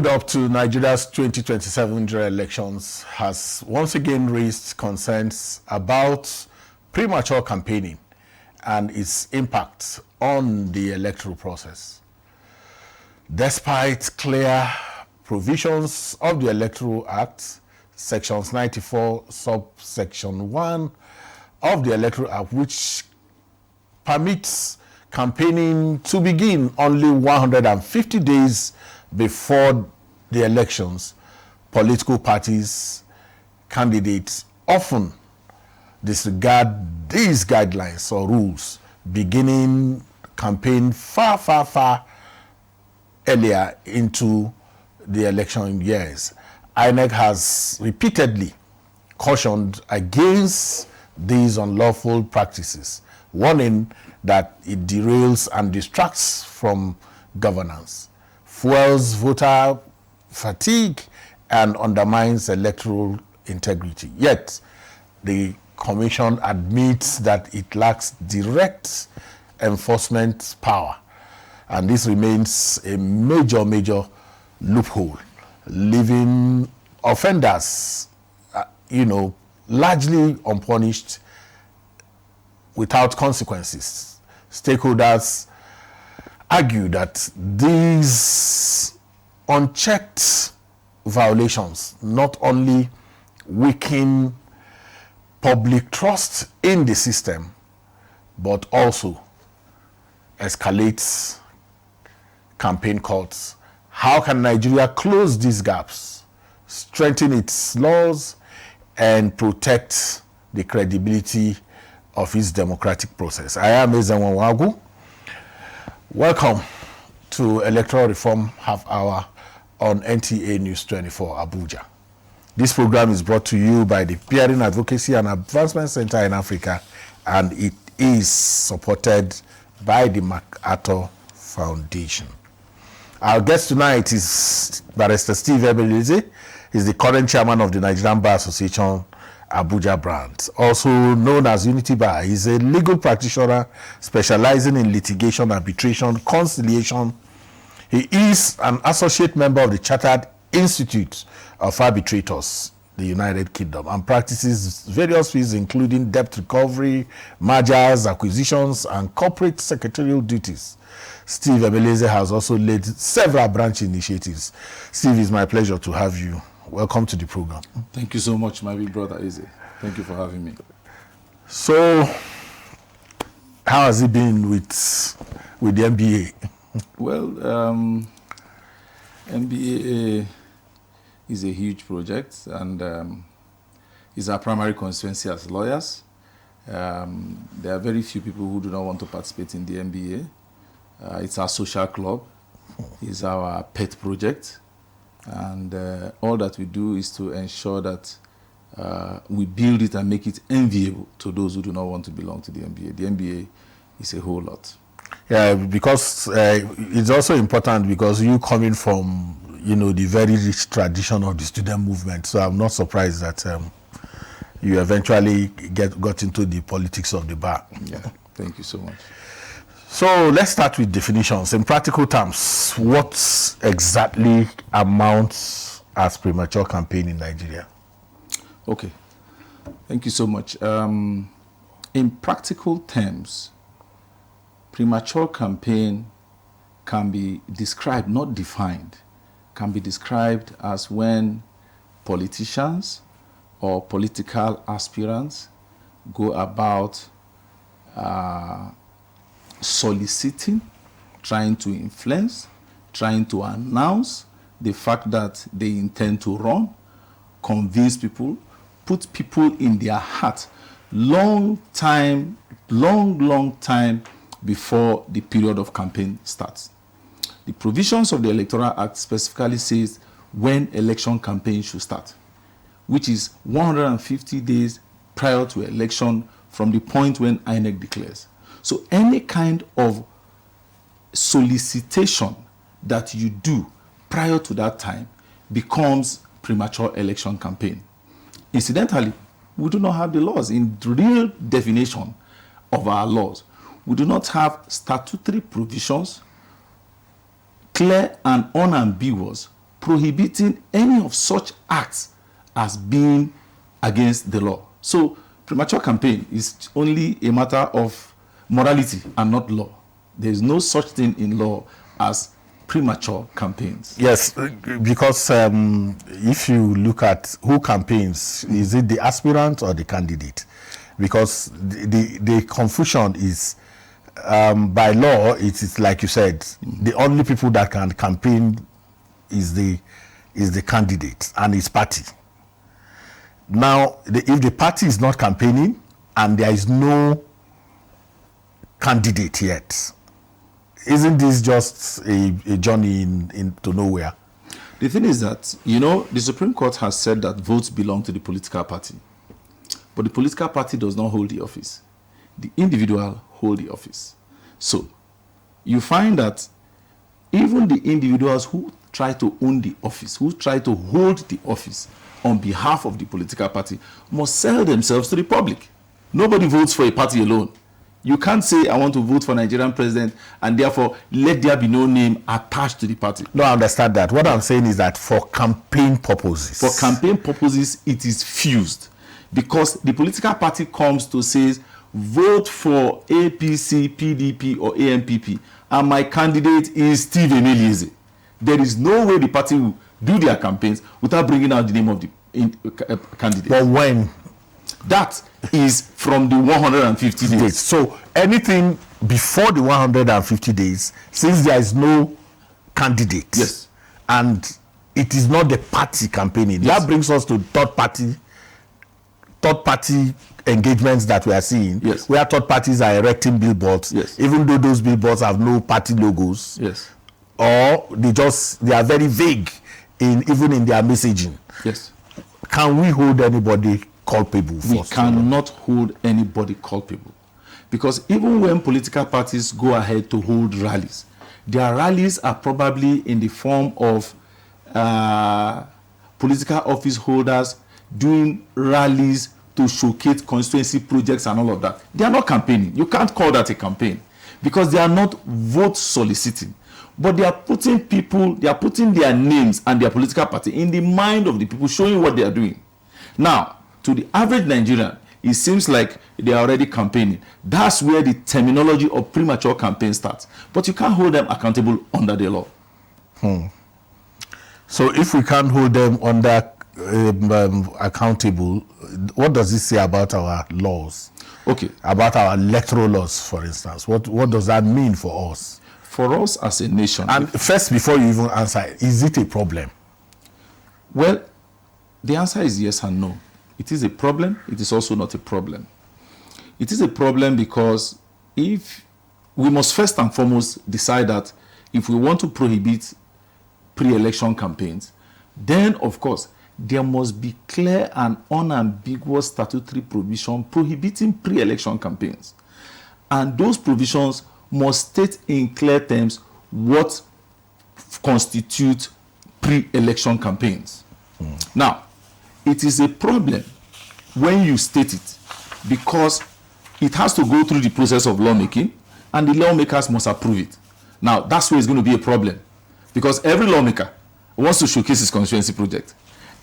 build-up to Nigeria's 2027 general elections has once again raised concerns about premature campaigning and its impact on the electoral process. Despite clear provisions of the Electoral Act, Sections 94, subsection 1 of the Electoral Act, which permits campaigning to begin only 150 days before the elections, political parties, candidates often disregard these guidelines or rules, beginning campaign far earlier into the election years. INEC has repeatedly cautioned against these unlawful practices, warning that it derails and distracts from governance, fuels voter fatigue, and undermines electoral integrity. Yet, the Commission admits that it lacks direct enforcement power, and this remains a major loophole, leaving offenders, largely unpunished without consequences. Stakeholders argue that these unchecked violations not only weaken public trust in the system, but also escalates campaign costs. How can Nigeria close these gaps, strengthen its laws, and protect the credibility of its democratic process? I am Emelieze. Welcome to Electoral Reform Half Hour on NTA News 24 Abuja. This program is brought to you by the Peering Advocacy and Advancement Center in Africa, and it is supported by the MacArthur Foundation. Our guest tonight is Barrister Steve Emelieze. He's the current chairman of the Nigerian Bar Association, Abuja Branch, also known as Unity Bar. He's a legal practitioner specializing in litigation, arbitration, conciliation. He is an associate member of the Chartered Institute of Arbitrators, the United Kingdom, and practices various fields including debt recovery, mergers, acquisitions, and corporate secretarial duties. Steve Emelieze has also led several branch initiatives. Steve, it's my pleasure to have you. Welcome to the program. Thank you so much, my big brother Eze. Thank you for having me. So, how has it been with the MBA? Well, MBA is a huge project, and is our primary constituency as lawyers. There are very few people who do not want to participate in the MBA. It's our social club. It's our pet project. And all that we do is to ensure that we build it and make it enviable to those who do not want to belong to the MBA. The MBA is a whole lot. Yeah, because it's also important because you coming from, the very rich tradition of the student movement. So I'm not surprised that you eventually got into the politics of the bar. Yeah, thank you so much. So let's start with definitions. In practical terms, what exactly amounts as premature campaign in Nigeria? Okay, thank you so much. In practical terms, premature campaign can be described, not defined, can be described as when politicians or political aspirants go about soliciting, trying to influence, trying to announce the fact that they intend to run, convince people, put people in their heart long time before the period of campaign starts. The provisions of the Electoral Act specifically says when election campaign should start, which is 150 days prior to election from the point when INEC declares. So any kind of solicitation that you do prior to that time becomes premature election campaign. Incidentally, we do not have the laws in real definition of our laws. We do not have statutory provisions, clear and unambiguous, prohibiting any of such acts as being against the law. So premature campaign is only a matter of morality and not law. There is no such thing in law as premature campaigns. Yes, because if you look at who campaigns, is it the aspirant or the candidate? Because the confusion is, by law, it is like you said, the only people that can campaign is the candidate and his party. Now, if the party is not campaigning and there is no candidate yet, isn't this just a journey into nowhere? The thing is that, the Supreme Court has said that votes belong to the political party. But the political party does not hold the office. The individual hold the office. So, you find that even the individuals who try to own the office, who try to hold the office on behalf of the political party, must sell themselves to the public. Nobody votes for a party alone. You can't say, I want to vote for Nigerian president, and therefore let there be no name attached to the party. No, I understand that. What I'm saying is that for campaign purposes. For campaign purposes, it is fused. Because the political party comes to say, vote for APC, PDP, or ANPP, and my candidate is Steve Emelieze. There is no way the party will do their campaigns without bringing out the name of the candidate. But when? That is from the 150 days. So anything before the 150 days, since there is no candidate, yes, and it is not the party campaigning, yes, that brings us to third party engagements that we are seeing, yes, where third parties are erecting billboards, yes, even though those billboards have no party logos, yes, or they are very vague even in their messaging. Yes. Can we hold anybody culpable? We cannot hold anybody culpable, because even when political parties go ahead to hold rallies, their rallies are probably in the form of political office holders doing rallies to showcase constituency projects and all of that. They are not campaigning. You can't call that a campaign, because they are not vote soliciting, but they are putting their names and their political party in the mind of the people, showing what they are doing. Now, to the average Nigerian, it seems like they are already campaigning. That's where the terminology of premature campaign starts. But you can't hold them accountable under the law. So if we can't hold them under accountable, what does it say about our laws? Okay. About our electoral laws, for instance. What does that mean for us? For us as a nation. And first, before you even answer, is it a problem? Well, the answer is yes and no. It is a problem. It is also not a problem. It is a problem because if we must first and foremost decide that if we want to prohibit pre-election campaigns, then of course there must be clear and unambiguous statutory provision prohibiting pre-election campaigns. And those provisions must state in clear terms what constitutes pre-election campaigns. Now, it is a problem when you state it, because it has to go through the process of lawmaking, and the lawmakers must approve it. Now, that's where it's going to be a problem, because every lawmaker wants to showcase his constituency project.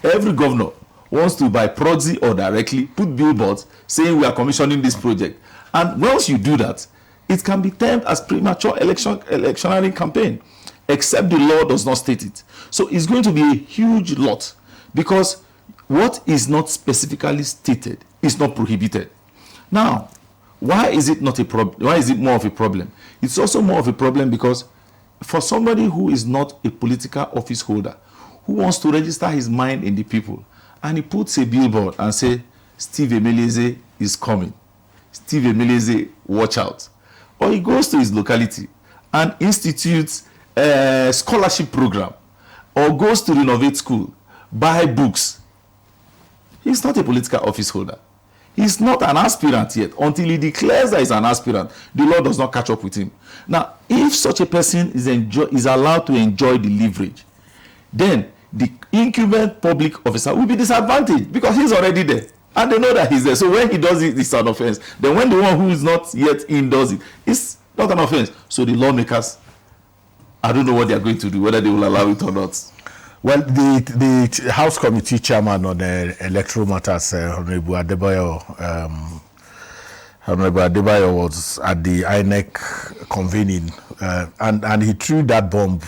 Every governor wants to, by proxy or directly, put billboards saying we are commissioning this project. And once you do that, it can be termed as premature electioneering campaign, except the law does not state it. So it's going to be a huge lot, because what is not specifically stated is not prohibited. Now, why is it not a problem? Why is it more of a problem? It's also more of a problem because for somebody who is not a political office holder, who wants to register his mind in the people, and he puts a billboard and say, Steve Emelieze is coming. Steve Emelieze, watch out. Or he goes to his locality and institutes a scholarship program, or goes to Renovate School, buy books. He's not a political office holder. He's not an aspirant yet. Until he declares that he's an aspirant, the law does not catch up with him. Now, if such a person is allowed to enjoy the leverage, then the incumbent public officer will be disadvantaged, because he's already there. And they know that he's there. So when he does it, it's an offense. Then when the one who is not yet in does it, it's not an offense. So the lawmakers, I don't know what they are going to do, whether they will allow it or not. Well, the House Committee Chairman on the Electoral Matters, Honorable Adebayo was at the INEC convening, and he threw that bomb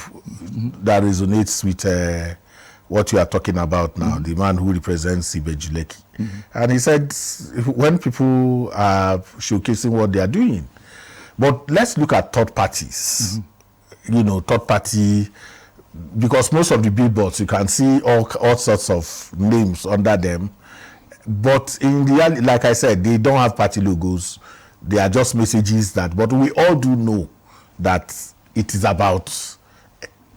that resonates with what you are talking about now, the man who represents Ibejuleki. And he said, when people are showcasing what they are doing, but let's look at third parties, third party, because most of the billboards, you can see all sorts of names under them. But in reality, like I said, they don't have party logos. They are just messages but we all do know that it is about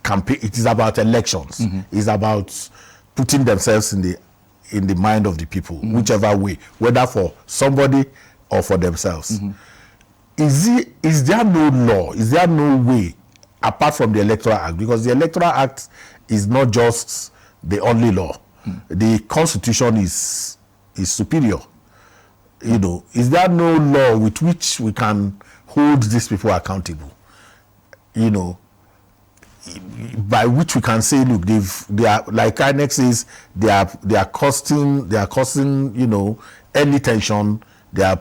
campaign, it is about elections. It's about putting themselves in the mind of the people, whichever way, whether for somebody or for themselves. Is there no law? Is there no way apart from the Electoral Act? Because the Electoral Act is not just the only law. The Constitution is superior. Is there no law with which we can hold these people accountable? By which we can say, look, they are, like INEC says, they are causing any tension. They are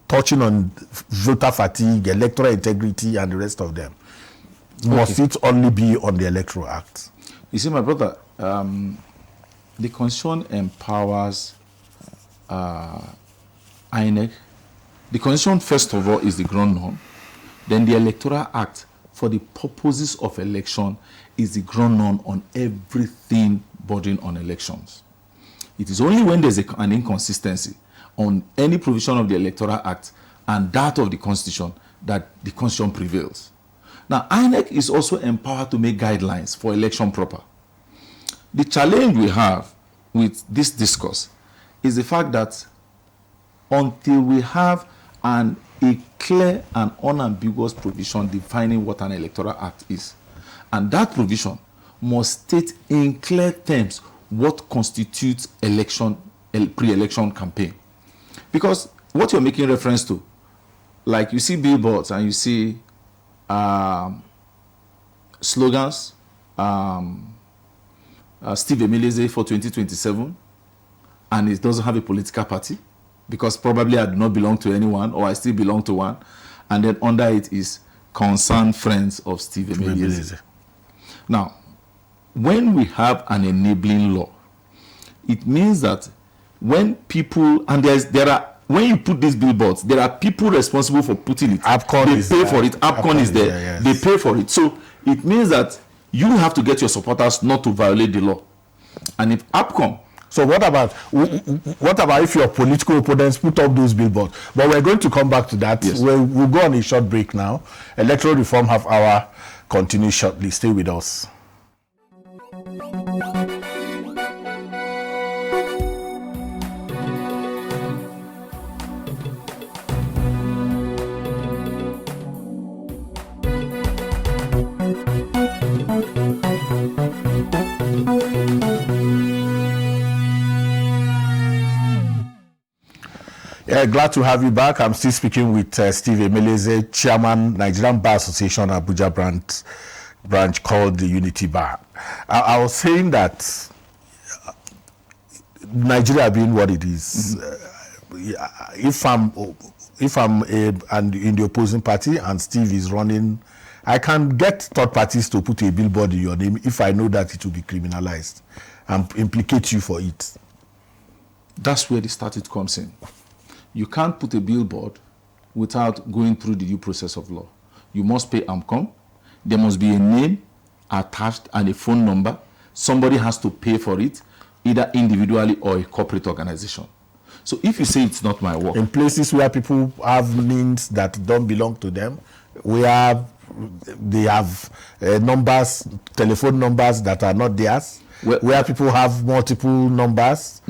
touching on voter fatigue, electoral integrity, and the rest of them. Must it only be on the Electoral Act? You see, my brother, the Constitution empowers INEC. The Constitution, first of all, is the ground norm. Then the Electoral Act, for the purposes of election, is the ground norm on everything bordering on elections. It is only when there's an inconsistency on any provision of the Electoral Act and that of the Constitution that the Constitution prevails. Now, INEC is also empowered to make guidelines for election proper. The challenge we have with this discourse is the fact that until we have a clear and unambiguous provision defining what an Electoral Act is, and that provision must state in clear terms what constitutes pre-election campaign. Because what you're making reference to, like you see billboards and you see slogans, Steve Emelieze for 2027, and it doesn't have a political party, because probably I do not belong to anyone, or I still belong to one, and then under it is concerned friends of Steve Emelieze. Now, when we have an enabling law, it means that when people, and when you put these billboards, there are people responsible for putting it. They pay for it. APCON is there. Yes. They pay for it. So it means that you have to get your supporters not to violate the law. And if APCON... So what about if your political opponents put up those billboards? But we're going to come back to that. Yes. We'll go on a short break now. Electoral Reform Half Hour continues shortly. Stay with us. Glad to have you back. I'm still speaking with Steve Emelieze, Chairman, Nigerian Bar Association, Abuja Branch called the Unity Bar. I was saying that Nigeria being what it is, if I'm in the opposing party and Steve is running, I can get third parties to put a billboard in your name if I know that it will be criminalized and implicate you for it. That's where the statute comes in. You can't put a billboard without going through the due process of law. You must pay AMCON. There must be a name attached and a phone number. Somebody has to pay for it, either individually or a corporate organization. So if you say it's not my work. In places where people have names that don't belong to them, where they have numbers, telephone numbers that are not theirs, where people have multiple numbers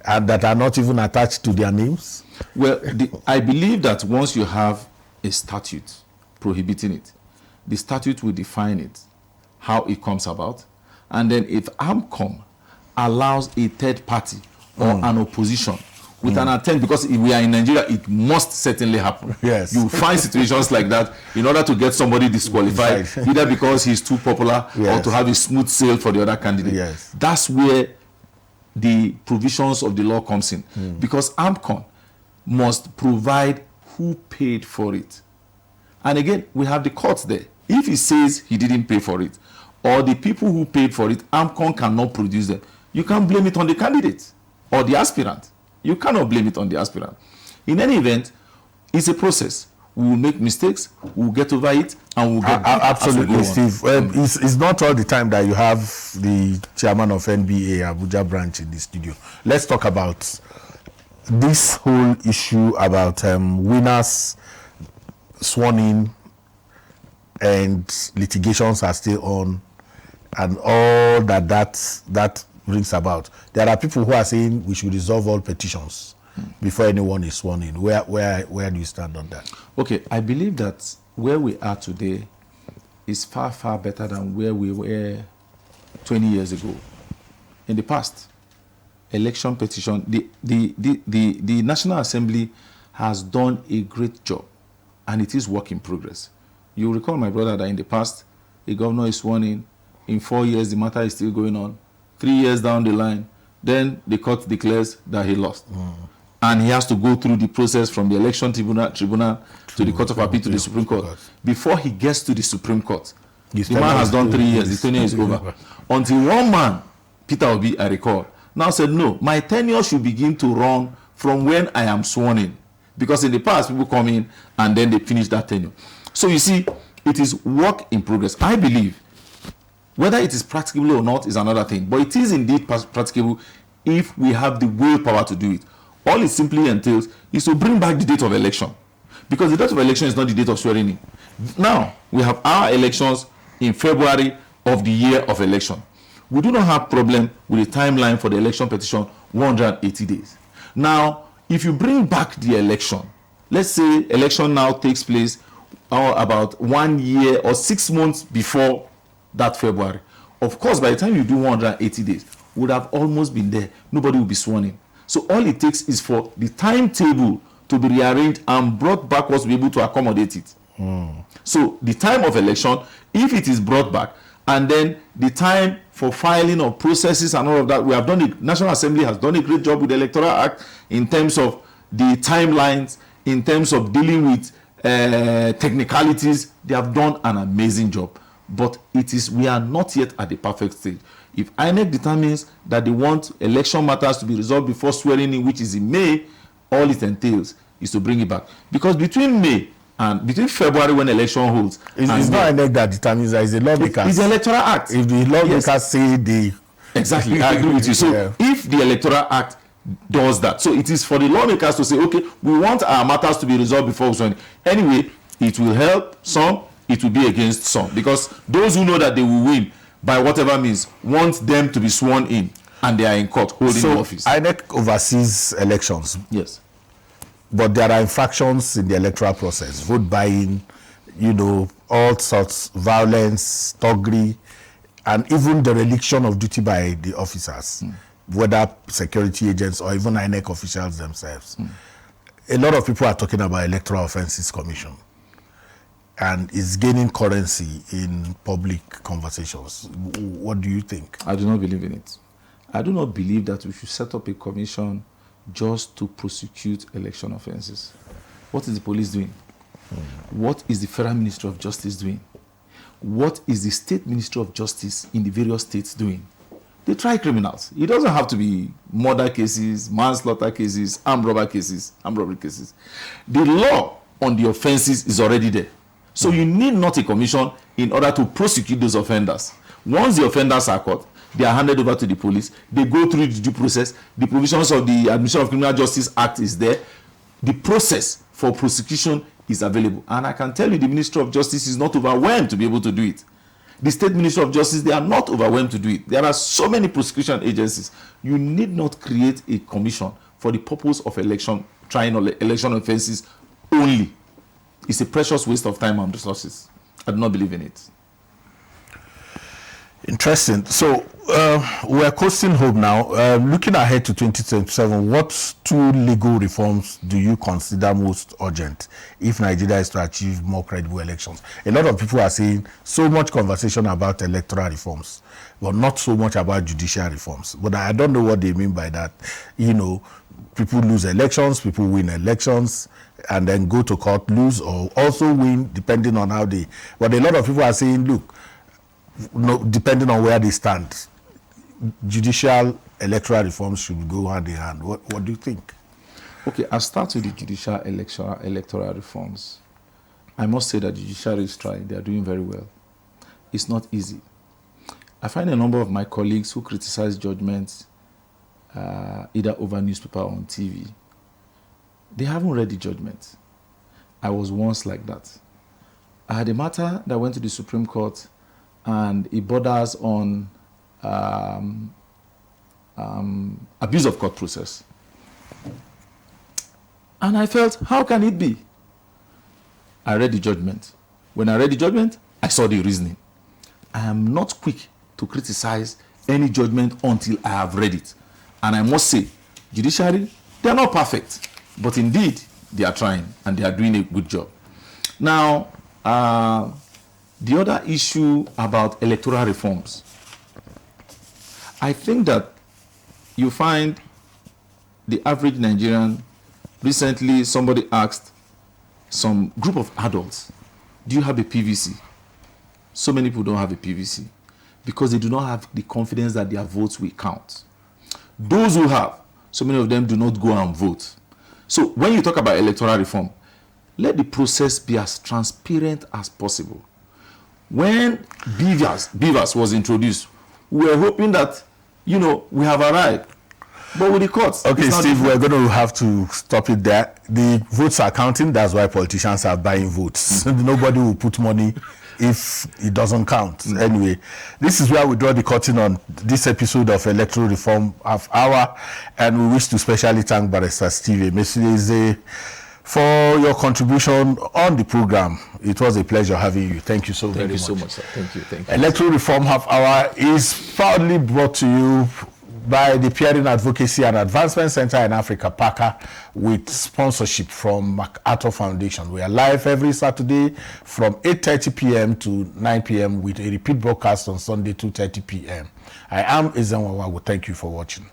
and that are not even attached to their names. Well, I believe that once you have a statute prohibiting it, the statute will define it, how it comes about, and then if AMCOM allows a third party or an opposition with an attempt, because if we are in Nigeria, it must certainly happen. Yes. You find situations like that in order to get somebody disqualified, either because he's too popular or to have a smooth sail for the other candidate. Yes. That's where the provisions of the law comes in. Because AMCON must provide who paid for it. And again, we have the courts there. If he says he didn't pay for it, or the people who paid for it, AMCON cannot produce them, you can't blame it on the candidate or the aspirant. You cannot blame it on the aspirant. In any event, it's a process. We will make mistakes, we will get over it, and we'll get absolutely, Steve. It's not all the time that you have the chairman of NBA Abuja Branch in the studio. Let's talk about this whole issue about winners sworn in and litigations are still on, and all that brings about. There are people who are saying we should resolve all petitions before anyone is sworn in. Where do you stand on that? Okay, I believe that where we are today is far, far better than where we were 20 years ago. In the past, election petition, the National Assembly has done a great job, and it is work in progress. You recall, my brother, that in the past, a governor is sworn in 4 years, the matter is still going on. 3 years down the line, then the court declares that he lost. And he has to go through the process from the election tribunal to the Court of Appeal to the Supreme Court. Before he gets to the Supreme Court, the man has done 3 years, the tenure is over. Until one man, Peter Obi, I recall, now said, no, my tenure should begin to run from when I am sworn in. Because in the past, people come in and then they finish that tenure. So you see, it is work in progress. I believe whether it is practicable or not is another thing, but it is indeed practicable if we have the willpower to do it. All it simply entails is to bring back the date of election, because the date of election is not the date of swearing in. Now, we have our elections in February of the year of election. We do not have problem with the timeline for the election petition, 180 days. Now, if you bring back the election, let's say election now takes place about 1 year or 6 months before that February. Of course, by the time you do 180 days, would have almost been there. Nobody will be sworn in. So all it takes is for the timetable to be rearranged and brought backwards to be able to accommodate it. So the time of election, if it is brought back, and then the time for filing of processes and all of that, we have done it. National Assembly has done a great job with the Electoral Act in terms of the timelines, in terms of dealing with technicalities. They have done an amazing job. But we are not yet at the perfect stage. If INEC determines that they want election matters to be resolved before swearing in, which is in May, all it entails is to bring it back. Because between February when election holds, it's not INEC that determines that, it's the lawmakers. It's the Electoral Act. If the lawmakers say they... Exactly, I agree with you. So if the Electoral Act does that, so it is for the lawmakers to say, okay, we want our matters to be resolved before swearing. Anyway, it will help some, it will be against some, because those who know that they will win by whatever means want them to be sworn in, and they are in court holding office. INEC oversees elections. Yes. But there are infractions in the electoral process, vote buying, all sorts, violence, thuggery, and even dereliction of duty by the officers, whether security agents or even INEC officials themselves. A lot of people are talking about Electoral Offences Commission, and it's gaining currency in public conversations. What do you think? I do not believe in it. I do not believe that we should set up a commission just to prosecute election offenses. What is the police doing? What is the Federal Ministry of Justice doing? What is the State Ministry of Justice in the various states doing? They try criminals. It doesn't have to be murder cases, manslaughter cases, armed robbery cases. The law on the offenses is already there. So you need not a commission in order to prosecute those offenders. Once the offenders are caught, they are handed over to the police. They go through the due process. The provisions of the Administration of Criminal Justice Act is there. The process for prosecution is available. And I can tell you the Ministry of Justice is not overwhelmed to be able to do it. The State Ministry of Justice, they are not overwhelmed to do it. There are so many prosecution agencies. You need not create a commission for the purpose of trying election offenses only. It's a precious waste of time and resources. I do not believe in it. Interesting. So We're coasting home now. Looking ahead to 2027, what two legal reforms do you consider most urgent if Nigeria is to achieve more credible elections? A lot of people are saying so much conversation about electoral reforms, but not so much about judicial reforms. But I don't know what they mean by that. You know, people lose elections, people win elections, and then go to court, lose, or also win, depending on how they... But a lot of people are saying, look, no, depending on where they stand, judicial electoral reforms should go hand in hand. What do you think? Okay, I'll start with the judicial electoral reforms. I must say that the judiciary is trying. They are doing very well. It's not easy. I find a number of my colleagues who criticize judgments either over newspaper or on TV. They haven't read the judgment. I was once like that. I had a matter that went to the Supreme Court, and it borders on abuse of court process. And I felt, how can it be? I read the judgment. When I read the judgment, I saw the reasoning. I am not quick to criticize any judgment until I have read it. And I must say, judiciary, they are not perfect, but indeed, they are trying, and they are doing a good job. Now, the other issue about electoral reforms, I think that you find the average Nigerian, recently somebody asked some group of adults, do you have a PVC? So many people don't have a PVC because they do not have the confidence that their votes will count. Those who have, so many of them do not go and vote. So when you talk about electoral reform, let the process be as transparent as possible. When Beavers was introduced, we were hoping that, you know, we have arrived. But with the courts... Okay, Steve, we're going to have to stop it there. The votes are counting. That's why politicians are buying votes. Nobody will put money if it doesn't count. Anyway, this is where we draw the curtain on this episode of Electoral Reform Half Hour. And we wish to specially thank Barrister Steve Emelieze for your contribution on the program. It was a pleasure having you. Thank you so very much. Thank you so much, sir. Thank you. Thank you. Electoral Reform Half Hour is proudly brought to you by the Peering Advocacy and Advancement Center in Africa, PAACA, with sponsorship from MacArthur Foundation. We are live every Saturday from 8:30 p.m. to 9 p.m. with a repeat broadcast on Sunday 2:30 p.m. I am Ezenwawa. Thank you for watching.